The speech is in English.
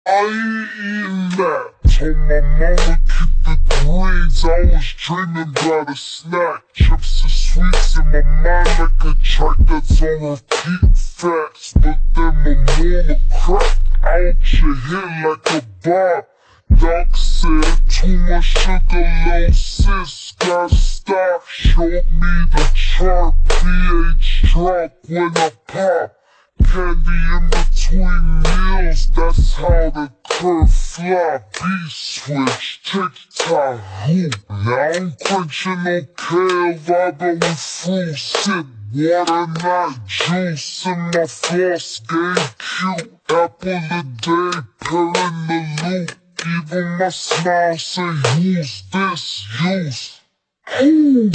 I ain't eating that. Told my mama keep the greens, I was dreaming about a snack. Chips and sweets in my mind like a track that's on repeat. Facts, but then my mama crack out your head like a bar. Doc said too much sugar, low sis, gotta stop. Showed me the chart, pH drop when I pop. Candy in between meals, that's how the curve fly. Beat switch, tick-tock, hoop. Now I'm quenching okay, vibing with fruit. Sip water, not juice, and my floss game cute. Apple a day, pairing the loop. Even my smile say, who's this? Use. Ooh.